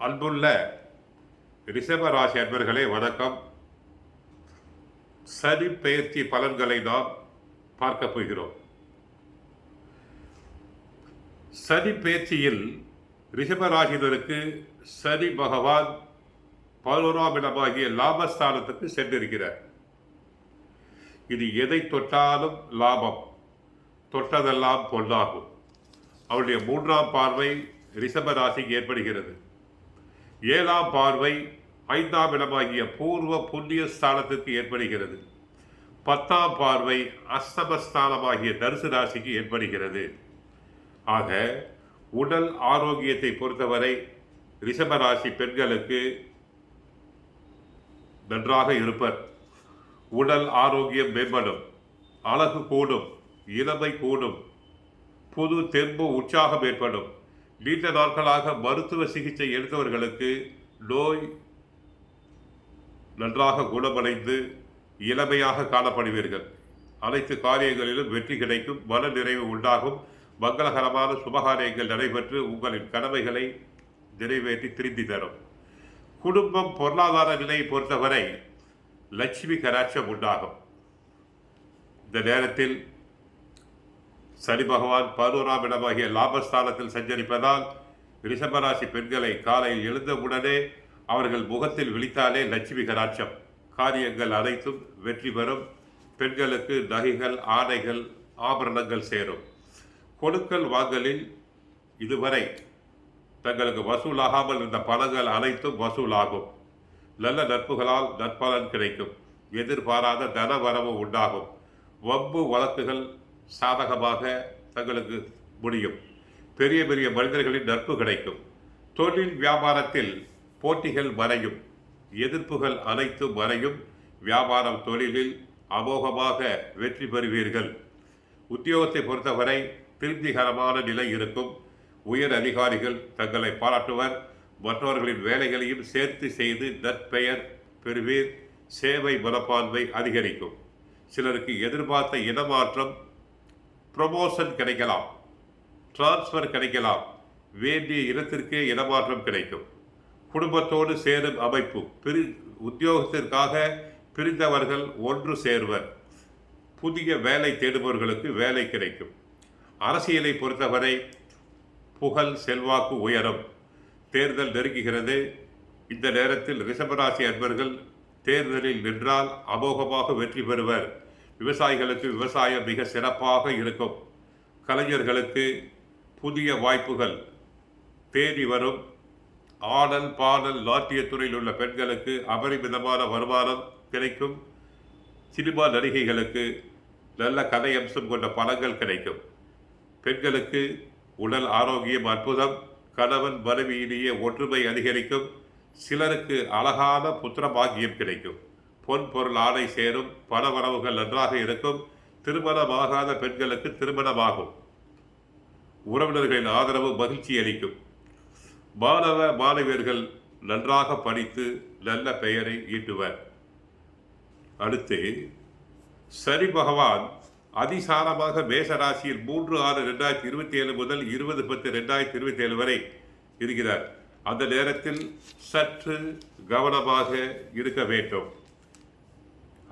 அன்புள்ள ரிஷப ராசி அன்பர்களே வணக்கம். சனி பெயர்ச்சி பலன்களை நாம் பார்க்க போகிறோம். சனி பெயர்ச்சியில் ரிஷப ராசினருக்கு சனி பகவான் 11ஆம் இடமாகிய லாபஸ்தானத்துக்கு சென்றிருக்கிறார். இது எதை தொட்டாலும் லாபம், தொட்டதெல்லாம் பொன்னாகும். அவருடைய 3ஆம் பார்வை ரிஷப ராசிக்கு ஏற்படுகிறது. 7ஆம் பார்வை 5ஆம் இடமாகிய பூர்வ புண்ணிய ஸ்தானத்திற்கு ஏற்படுகிறது. 10ஆம் பார்வை அஸ்தமஸ்தானமாகிய தனுசு ராசிக்கு ஏற்படுகிறது. ஆக உடல் ஆரோக்கியத்தை பொறுத்தவரை ரிஷபராசி பெண்களுக்கு நன்றாக இருப்பர். உடல் ஆரோக்கியம் மேம்படும், அழகு கூடும், இளமை கூடும், புது தெம்பு உற்சாகம் ஏற்படும். நீண்ட நாட்களாக மருத்துவ சிகிச்சை எடுத்தவர்களுக்கு நோய் நன்றாக குணமடைந்து இளமையாக காணப்படுவீர்கள். அனைத்து காரியங்களிலும் வெற்றி கிடைக்கும், மன நிறைவு உண்டாகும். மங்களகரமான சுபகாரியங்கள் நடைபெற்று உங்களின் கடமைகளை நிறைவேற்றி திரும்பி தரும். குடும்பம் பொருளாதார நிலையை பொறுத்தவரை லட்சுமி கராட்சம் உண்டாகும். இந்த நேரத்தில் சனி பகவான் 11ஆம் இடமாகிய லாபஸ்தானத்தில் சஞ்சரிப்பதால் ரிஷபராசி பெண்களை காலையில் எழுந்தவுடனே அவர்கள் முகத்தில் விழித்தாலே லட்சுமி கடாட்சம். காரியங்கள் அனைத்தும் வெற்றி பெறும். பெண்களுக்கு நகைகள், ஆடைகள், ஆபரணங்கள் சேரும். கொடுக்கல் வாங்கலில் இதுவரை தங்களுக்கு வசூலாகாமல் இருந்த பணங்கள் அனைத்தும் வசூலாகும். நல்ல நட்புகளால் நற்பலன் கிடைக்கும். எதிர்பாராத தன வரவு உண்டாகும். வம்பு வழக்குகள் சாதகமாக தங்களுக்கு முடியும். பெரிய பெரிய மனிதர்களின் நட்பு கிடைக்கும். தொழில் வியாபாரத்தில் போட்டிகள் மறையும், எதிர்ப்புகள் அனைத்தும் மறையும். வியாபாரம் தொழிலில் அமோகமாக வெற்றி பெறுவீர்கள். உத்தியோகத்தை பொறுத்தவரை திருப்திகரமான நிலை இருக்கும். உயர் அதிகாரிகள் தங்களை பாராட்டுவர். மற்றவர்களின் வேலைகளையும் சேர்த்து செய்து நற்பெயர் பெறுவீர். சேவை மனப்பான்மை அதிகரிக்கும். சிலருக்கு எதிர்பார்த்த இடமாற்றம், ப்ரமோஷன் கிடைக்கலாம், டிரான்ஸ்ஃபர் கிடைக்கலாம், வேண்டிய இடத்திற்கே இடமாற்றம் கிடைக்கும். குடும்பத்தோடு சேரும் அமைப்பு. உத்தியோகத்திற்காக பிரிந்தவர்கள் ஒன்று சேர்வர். புதிய வேலை தேடுபவர்களுக்கு வேலை கிடைக்கும். அரசியலை பொறுத்தவரை புகழ், செல்வாக்கு உயரும். தேர்தல் நெருங்குகிறது. இந்த நேரத்தில் ரிஷபராசி அன்பர்கள் தேர்தலில் நின்றால் அமோகமாக வெற்றி பெறுவர். விவசாயிகளுக்கு விவசாயம் மிக சிறப்பாக இருக்கும். கலைஞர்களுக்கு புதிய வாய்ப்புகள் தேடி வரும். ஆடல், பாடல், நாட்டியத்துறையில் உள்ள பெண்களுக்கு அபரிமிதமான வருமானம் கிடைக்கும். சினிமா நடிகைகளுக்கு நல்ல கதை அம்சம் கொண்ட படங்கள் கிடைக்கும். பெண்களுக்கு உடல் ஆரோக்கியம் அற்புதம். கணவன் மனைவியிலேயே ஒற்றுமை அதிகரிக்கும். சிலருக்கு அழகான புத்திர பாக்கியம் கிடைக்கும். பொன் பொருள் ஆடை சேரும். பணவரவுகள் நன்றாக இருக்கும். திருமணமாகாத பெண்களுக்கு திருமணமாகும். உறவினர்களின் ஆதரவு மகிழ்ச்சி அளிக்கும். மாணவ மாணவியர்கள் நன்றாக படித்து நல்ல பெயரை ஈட்டுவர். அடுத்து சனி பகவான் அதிசாரமாக மேசராசியில் 3/6/2027 முதல் 20/10/2027 வரை இருக்கிறார். அந்த நேரத்தில் சற்று கவனமாக இருக்க வேண்டும்.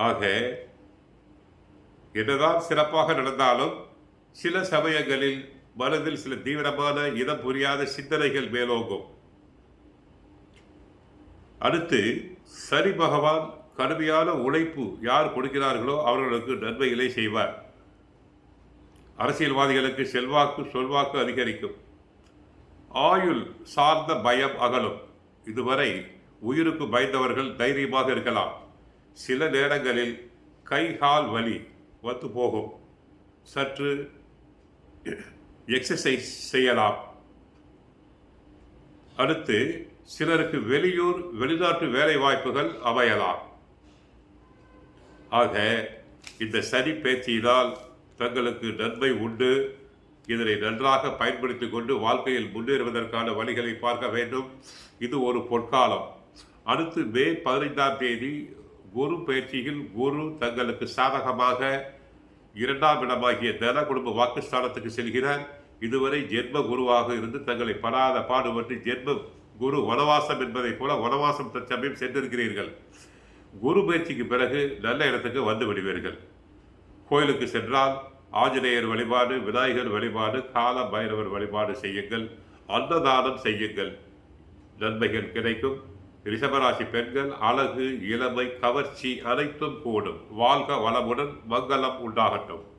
ஆக என்னதான் சிறப்பாக நடந்தாலும் சில சமயங்களில் மனதில் சில தீவிரமான இனம் புரியாத சிந்தனைகள் மேலோங்கும். அடுத்து சனி பகவான் கடுமையான உழைப்பு யார் கொடுக்கிறார்களோ அவர்களுக்கு நன்மைகளை செய்வார். அரசியல்வாதிகளுக்கு செல்வாக்கு, சொல்வாக்கு அதிகரிக்கும். ஆயுள் சார்ந்த பயம் அகலும். இதுவரை உயிருக்கு பயந்தவர்கள் தைரியமாக இருக்கலாம். சில நேரங்களில் கை கால் வலி வந்து போகும். சற்று எக்ஸசைஸ் செய்யலாம். அடுத்து சிலருக்கு வெளியூர், வெளிநாட்டு வேலை வாய்ப்புகள் அமையலாம். ஆக இந்த சனி பேச்சினால் தங்களுக்கு நன்மை உண்டு. இதனை நன்றாக பயன்படுத்தி கொண்டு வாழ்க்கையில் முன்னேறுவதற்கான வழிகளை பார்க்க வேண்டும். இது ஒரு பொற்காலம். அடுத்து மே 15ஆம் தேதி குரு பயிற்சியில் குரு தங்களுக்கு சாதகமாக 2ஆம் இடமாகிய தன குடும்ப வாக்குஸ்தானத்துக்கு செல்கிறார். இதுவரை ஜென்ம குருவாக இருந்து தங்களை படாத பாடுபட்டு ஜென்மம் குரு வனவாசம் என்பதைப் போல வனவாசம் தற்சமயம் சென்றிருக்கிறீர்கள். குரு பயிற்சிக்கு பிறகு நல்ல இடத்துக்கு வந்து விடுவீர்கள். கோயிலுக்கு சென்றால் ஆஞ்சநேயர் வழிபாடு, விநாயகர் வழிபாடு, கால பைரவர் வழிபாடு செய்யுங்கள். அன்னதானம் செய்யுங்கள். நன்மைகள் கிடைக்கும். ரிஷபராசி பெண்கள் அழகு, இளமை, கவர்ச்சி அனைத்தும் கூடும். வாழ்க வளமுடன். மங்களம் உண்டாகட்டும்.